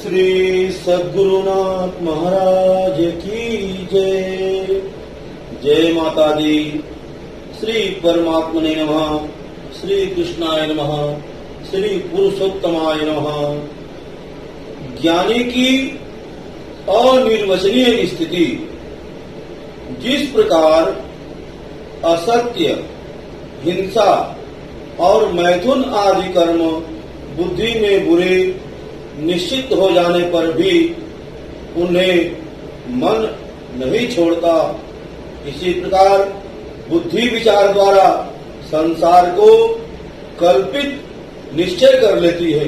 श्री सद्गुरुनाथ महाराज की जय। जय माता दी। श्री परमात्मने नमः। श्री कृष्णाय नमः। श्री पुरुषोत्तमाय नमः। ज्ञानी की अनिर्वचनीय स्थिति। जिस प्रकार असत्य, हिंसा और मैथुन आदि कर्म बुद्धि में बुरे निश्चित हो जाने पर भी उन्हें मन नहीं छोड़ता, इसी प्रकार बुद्धि विचार द्वारा संसार को कल्पित निश्चय कर लेती है,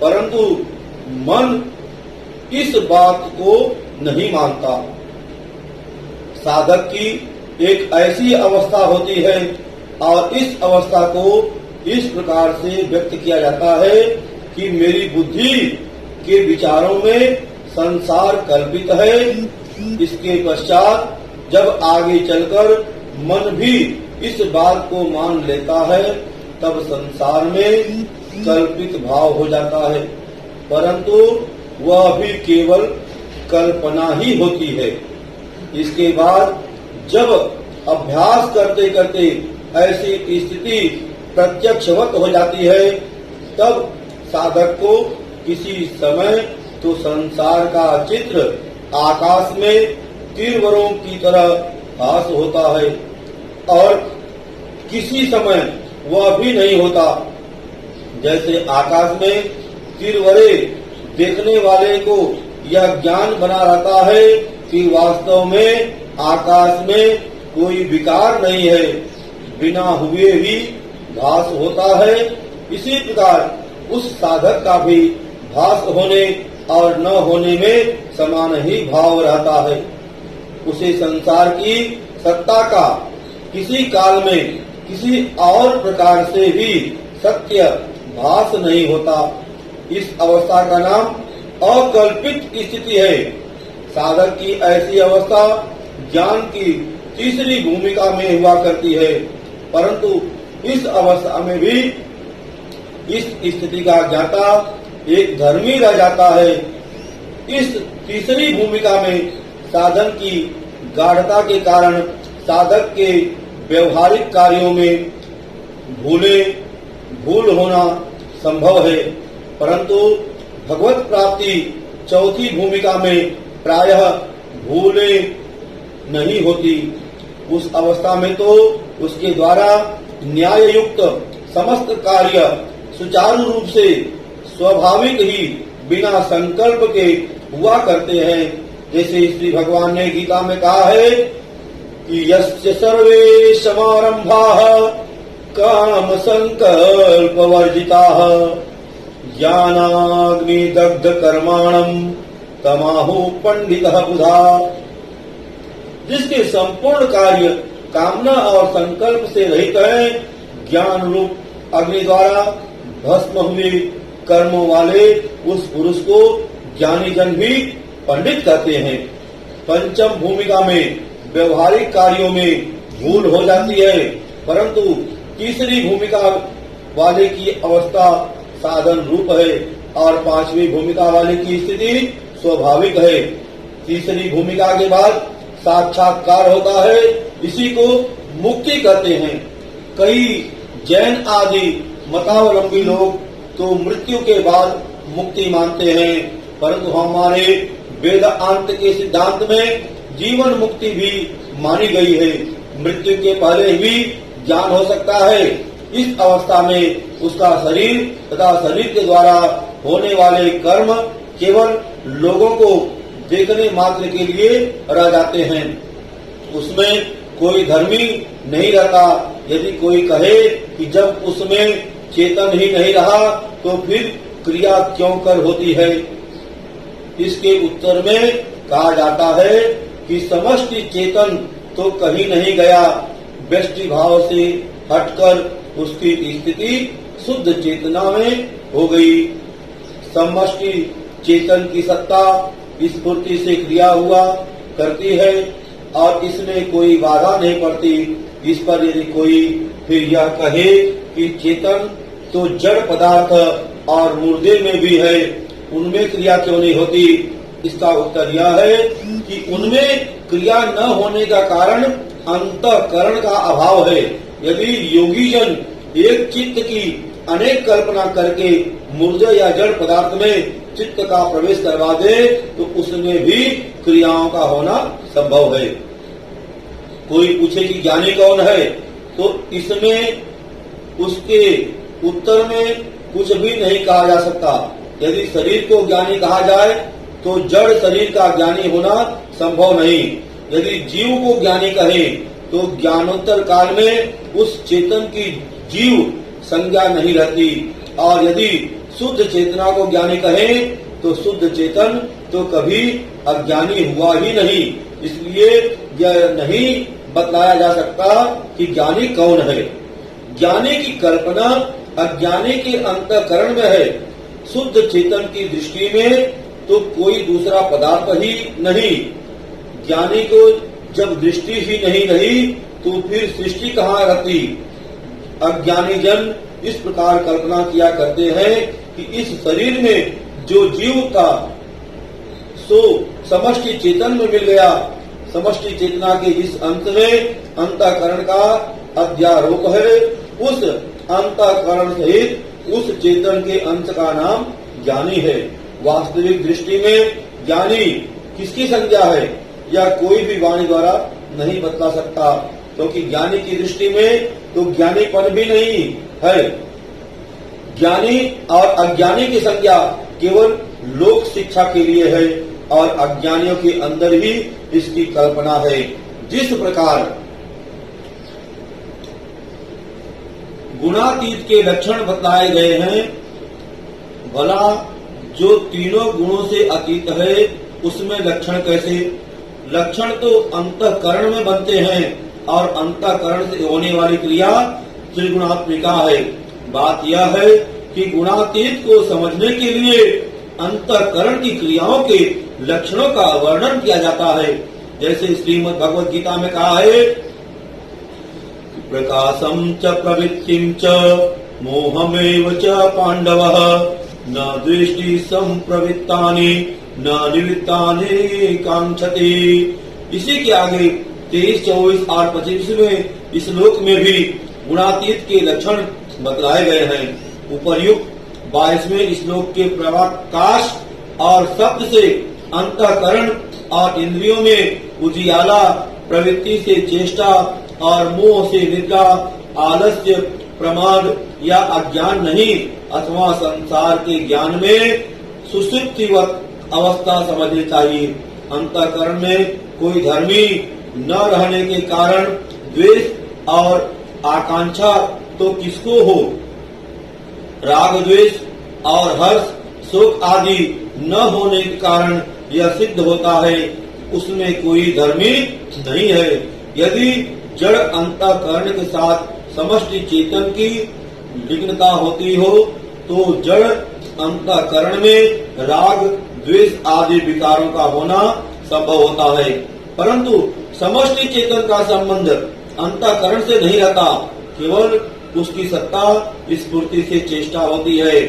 परंतु मन इस बात को नहीं मानता। साधक की एक ऐसी अवस्था होती है और इस अवस्था को इस प्रकार से व्यक्त किया जाता है कि मेरी बुद्धि के विचारों में संसार कल्पित है। इसके पश्चात जब आगे चलकर मन भी इस बात को मान लेता है, तब संसार में कल्पित भाव हो जाता है, परंतु वह भी केवल कल्पना ही होती है। इसके बाद जब अभ्यास करते करते ऐसी स्थिति प्रत्यक्षवत हो जाती है, तब साधक को किसी समय तो संसार का चित्र आकाश में तीरवरों की तरह भास होता है और किसी समय वह भी नहीं होता। जैसे आकाश में तीरवरे देखने वाले को यह ज्ञान बना रहता है कि वास्तव में आकाश में कोई विकार नहीं है, बिना हुए ही भास होता है। इसी प्रकार उस साधक का भी भास होने और न होने में समान ही भाव रहता है। उसे संसार की सत्ता का किसी काल में किसी और प्रकार से भी सत्य भास नहीं होता। इस अवस्था का नाम अकल्पित स्थिति है। साधक की ऐसी अवस्था ज्ञान की तीसरी भूमिका में हुआ करती है, परंतु इस अवस्था में भी इस स्थिति का ज्ञाता एक धर्मी रह जाता है। इस तीसरी भूमिका में साधन की गाढ़ता के कारण साधक के व्यवहारिक कार्यों में भूल होना संभव है, परंतु भगवत प्राप्ति चौथी भूमिका में प्रायः भूलें नहीं होती। उस अवस्था में तो उसके द्वारा न्याय युक्त समस्त कार्य सुचारू रूप से स्वाभाविक ही बिना संकल्प के हुआ करते हैं। जैसे श्री भगवान ने गीता में कहा है कि यस्य सर्वे समारंभाः काम संकल्प वर्जिताः ज्ञानाग्नि दग्ध कर्माणं तमाहु पंडितः बुधा। जिसके संपूर्ण कार्य कामना और संकल्प से रहित है, ज्ञान रूप अग्नि द्वारा भस्म हुए कर्मों वाले उस पुरुष को ज्ञानी जन भी पंडित कहते हैं। पंचम भूमिका में व्यवहारिक कार्यों में भूल हो जाती है, परंतु तीसरी भूमिका वाले की अवस्था साधन रूप है और पांचवी भूमिका वाले की स्थिति स्वाभाविक है। तीसरी भूमिका के बाद साक्षात्कार होता है, इसी को मुक्ति कहते हैं। कई जैन आदि मतावलंबी लोग तो मृत्यु के बाद मुक्ति मानते हैं, परंतु हमारे वेदांत के सिद्धांत में जीवन मुक्ति भी मानी गई है। मृत्यु के पहले भी ज्ञान हो सकता है। इस अवस्था में उसका शरीर तथा शरीर के द्वारा होने वाले कर्म केवल लोगों को देखने मात्र के लिए रह जाते हैं। उसमें कोई धर्मी नहीं रहता। यदि कोई कहे कि जब उसमें चेतन ही नहीं रहा तो फिर क्रिया क्यों कर होती है, इसके उत्तर में कहा जाता है कि समष्टि चेतन तो कहीं नहीं गया, व्यष्टि भाव से हटकर उसकी स्थिति शुद्ध चेतना में हो गई। समष्टि चेतन की सत्ता स्फूर्ति से क्रिया हुआ करती है और इसमें कोई बाधा नहीं पड़ती। इस पर यदि कोई फिर यह कहे कि चेतन तो जड़ पदार्थ और मुर्दे में भी है, उनमें क्रिया क्यों नहीं होती? इसका उत्तर यह है कि उनमें क्रिया न होने का कारण अंतःकरण का अभाव है। यदि योगी जन एक चित्त की अनेक कल्पना करके मूर्जा या जड़ पदार्थ में चित्त का प्रवेश करवा दे तो उसमें भी क्रियाओं का होना संभव है। कोई पूछे कि ज्ञानी कौन है, तो इसमें उसके उत्तर में कुछ भी नहीं कहा जा सकता। यदि शरीर को ज्ञानी कहा जाए तो जड़ शरीर का ज्ञानी होना संभव नहीं। यदि जीव को ज्ञानी कहे तो ज्ञानोत्तर काल में उस चेतन की जीव संज्ञा नहीं रहती, और यदि शुद्ध चेतना को ज्ञानी कहे तो शुद्ध चेतन तो कभी अज्ञानी हुआ ही नहीं। इसलिए यह नहीं बतलाया जा सकता कि ज्ञानी कौन है। ज्ञानी की कल्पना अज्ञानी के अंतःकरण में है। शुद्ध चेतन की दृष्टि में तो कोई दूसरा पदार्थ ही नहीं। ज्ञानी को जब दृष्टि ही नहीं रही तो फिर सृष्टि कहाँ रहती? अज्ञानी जन इस प्रकार कल्पना किया करते हैं कि इस शरीर में जो जीव था सो समष्टि चेतन में मिल गया। समष्टि चेतना के इस अंत में अंतःकरण का अध्यारोप है। उस अंतःकरण सहित उस चेतन के अंत का नाम ज्ञानी है। वास्तविक दृष्टि में ज्ञानी किसकी संज्ञा है या कोई भी वाणी द्वारा नहीं बतला सकता, क्योंकि ज्ञानी की दृष्टि में तो ज्ञानीपन भी नहीं है। ज्ञानी और अज्ञानी की संज्ञा केवल लोक शिक्षा के लिए है और अज्ञानियों के अंदर ही इसकी कल्पना है। जिस प्रकार गुणातीत के लक्षण बताए गए हैं, भला जो तीनों गुणों से अतीत है उसमें लक्षण कैसे? लक्षण तो अंतःकरण में बनते हैं और अंतःकरण से होने वाली क्रिया त्रिगुणात्मिका है। बात यह है कि गुणातीत को समझने के लिए अंतःकरण की क्रियाओं के लक्षणों का वर्णन किया जाता है। जैसे श्रीमद् भगवद गीता में कहा है, प्रकाशम च प्रवृत्तिम च मोहमेव च पांडवः न दृष्टि संप्रवृत्तानि न निवृत्तानि कांक्षति। इसी के आगे 23, 24 और 25 में इस श्लोक में भी गुणातीत के लक्षण बतलाए गए हैं। उपर्युक्त 22वें श्लोक के प्रकाश और शब्द से अंतःकरण और इंद्रियों में उजियाला, प्रवृत्ति से चेष्टा और मोह से निद्रा, आलस्य, प्रमाद या अज्ञान नहीं अथवा संसार के ज्ञान में सुषुप्तिवत अवस्था समझनी चाहिए। अंतःकरण में कोई धर्मी न रहने के कारण द्वेष और आकांक्षा तो किसको हो? राग, द्वेष और हर्ष, शोक आदि न होने के कारण यह सिद्ध होता है उसमें कोई धर्मी नहीं है। यदि जड़ अंतःकरण के साथ समष्टि चेतन की लिग्नता होती हो तो जड़ अंतःकरण में राग, द्वेष आदि विकारों का होना संभव होता है, परंतु समष्टि चेतन का संबंध अंतःकरण से नहीं रहता। केवल उसकी सत्ता स्फूर्ति से चेष्टा होती है।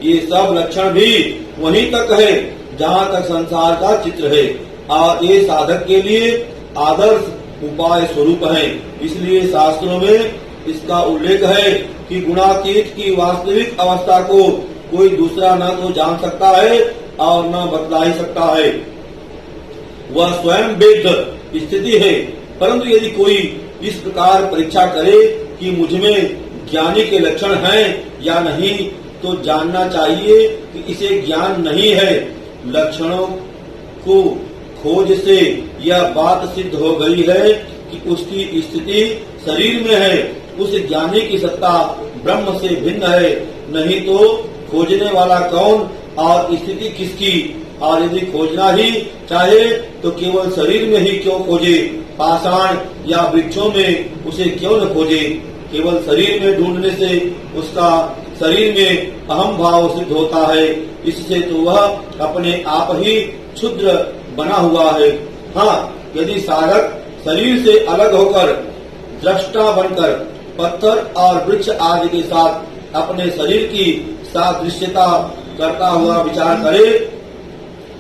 ये सब लक्षण भी वहीं तक है जहाँ तक संसार का चित्र है, और ये साधक के लिए आदर्श उपाय स्वरूप है। इसलिए शास्त्रों में इसका उल्लेख है कि गुणातीत की वास्तविक अवस्था को कोई दूसरा न तो जान सकता है और न बतला ही सकता है। वह स्वयं वेद स्थिति है, परंतु यदि कोई इस प्रकार परीक्षा करे कि मुझमें ज्ञानी के लक्षण हैं या नहीं, तो जानना चाहिए कि इसे ज्ञान नहीं है। लक्षणों को खोज से यह बात सिद्ध हो गई है कि उसकी स्थिति शरीर में है। उस ज्ञानी की सत्ता ब्रह्म से भिन्न है, नहीं तो खोजने वाला कौन और स्थिति किसकी? और यदि खोजना ही चाहे तो केवल शरीर में ही क्यों खोजे? पाषाण या वृक्षों में उसे क्यों न खोजे? केवल शरीर में ढूंढने से उसका शरीर में अहम भाव सिद्ध होता है। इससे तो वह अपने आप ही क्षुद्र बना हुआ है। हाँ, यदि साधक शरीर से अलग होकर दृष्टा बनकर पत्थर और वृक्ष आदि के साथ अपने शरीर की सादृश्यता करता हुआ विचार करे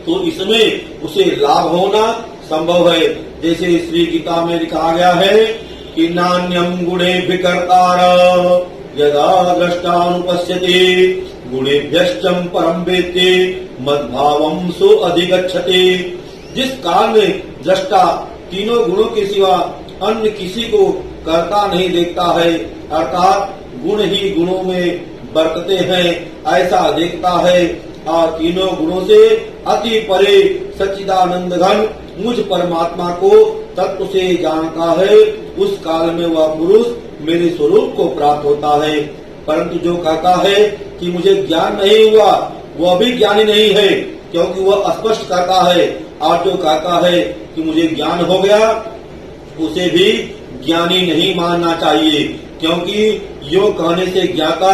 तो इसमें उसे लाभ होना संभव है। जैसे श्री गीता में लिखा गया है कि नान्यम गुणे विकर्तार यदा दृष्टानुपश्यति गुणेभ्यश्चम परम वेत्ति मद्भावम सो अधिगच्छति। जिस काल में दृष्टा तीनों गुणों के सिवा अन्य किसी को करता नहीं देखता है, अर्थात गुण ही गुणों में बरतते हैं, ऐसा देखता है और तीनों गुणों से अति परे सच्चिदानंद घन मुझ परमात्मा को तत्व से जानता है, उस काल में वह पुरुष मेरे स्वरूप को प्राप्त होता है। परंतु जो कहता है कि मुझे ज्ञान नहीं हुआ, वह भी ज्ञानी नहीं है, क्योंकि वह स्पष्ट कहता है। और जो कहता है कि मुझे ज्ञान हो गया, उसे भी ज्ञानी नहीं मानना चाहिए, क्योंकि यो कहने से ज्ञाता,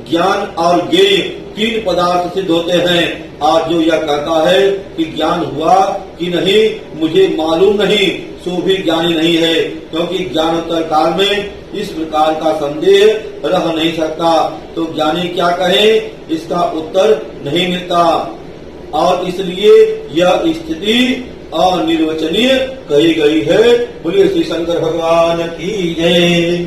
ज्ञान और ज्ञेय तीन पदार्थ सिद्ध होते हैं। और जो यह कहता है कि ज्ञान हुआ कि नहीं मुझे मालूम नहीं, सो भी ज्ञानी नहीं है, क्योंकि ज्ञानोत्तर काल में इस प्रकार का संदेह रह नहीं सकता। तो ज्ञानी क्या कहे, इसका उत्तर नहीं मिलता, और इसलिए यह स्थिति अनिर्वचनीय कही गई है। बोलिए श्री शंकर भगवान की जय।